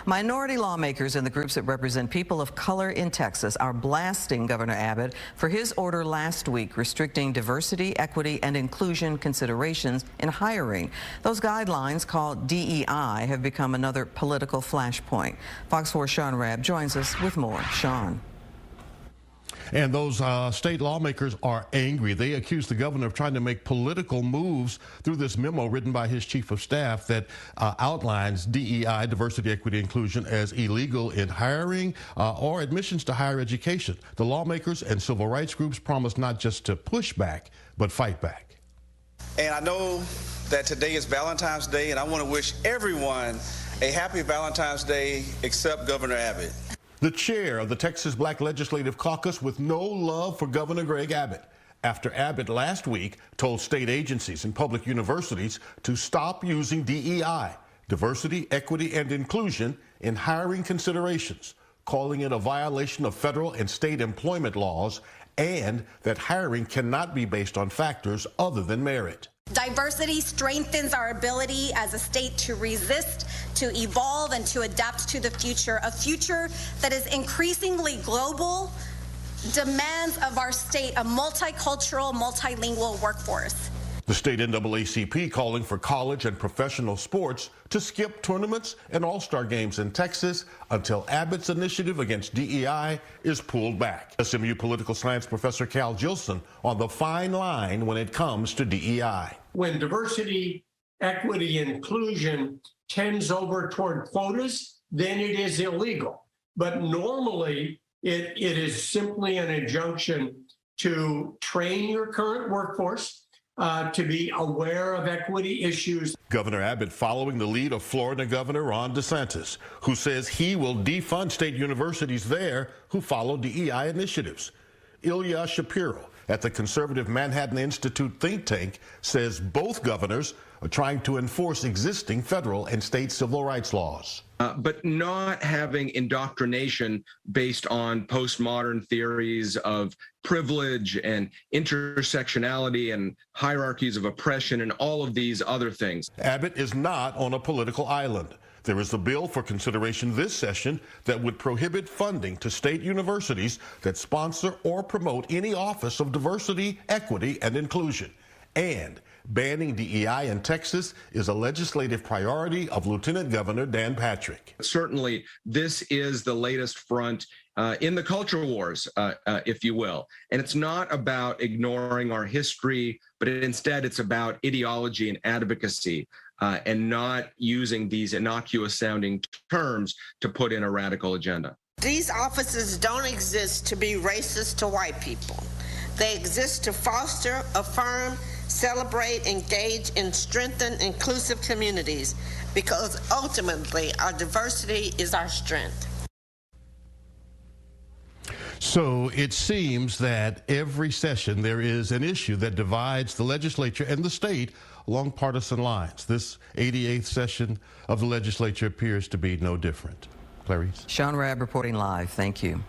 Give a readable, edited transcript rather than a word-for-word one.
Minority lawmakers and the groups that represent people of color in Texas are blasting Governor Abbott for his order last week restricting diversity, equity, and inclusion considerations in hiring. Those guidelines, called DEI, have become another political flashpoint. Fox 4's Sean Rabb joins us with more. Sean. And those state lawmakers are angry. They accuse the governor of trying to make political moves through this memo written by his chief of staff that outlines DEI, diversity, equity, inclusion, as illegal in hiring or admissions to higher education. The lawmakers and civil rights groups promise not just to push back, but fight back. And I know that today is Valentine's Day, and I want to wish everyone a happy Valentine's Day except Governor Abbott. The chair of the Texas Black Legislative Caucus with no love for Governor Greg Abbott after Abbott last week told state agencies and public universities to stop using DEI, diversity, equity, and inclusion, in hiring considerations, calling it a violation of federal and state employment laws, and that hiring cannot be based on factors other than merit. Diversity strengthens our ability as a state to resist, to evolve, and to adapt to the future. A future that is increasingly global demands of our state a multicultural, multilingual workforce. The state NAACP calling for college and professional sports to skip tournaments and all-star games in Texas until Abbott's initiative against DEI is pulled back. SMU political science professor Cal Gilson on the fine line when it comes to DEI. When diversity, equity, and inclusion tends over toward quotas, then it is illegal. But normally, it is simply an injunction to train your current workforce, to be aware of equity issues. Governor Abbott following the lead of Florida Governor Ron DeSantis, who says he will defund state universities there who follow DEI initiatives. Ilya Shapiro at the conservative Manhattan Institute think tank says both governors are trying to enforce existing federal and state civil rights laws. But not having indoctrination based on postmodern theories of privilege and intersectionality and hierarchies of oppression and all of these other things. Abbott is not on a political island. There is a bill for consideration this session that would prohibit funding to state universities that sponsor or promote any office of diversity, equity, and inclusion. And banning DEI in Texas is a legislative priority of Lieutenant Governor Dan Patrick. Certainly, this is the latest front in the culture wars, if you will. And it's not about ignoring our history, but instead it's about ideology and advocacy, and not using these innocuous sounding terms to put in a radical agenda. These offices don't exist to be racist to white people. They exist to foster, affirm, celebrate, engage, and strengthen inclusive communities, because ultimately our diversity is our strength. So it seems that every session there is an issue that divides the legislature and the state along partisan lines. This 88th session of the legislature appears to be no different. Clarice. Sean Rabb reporting live. Thank you.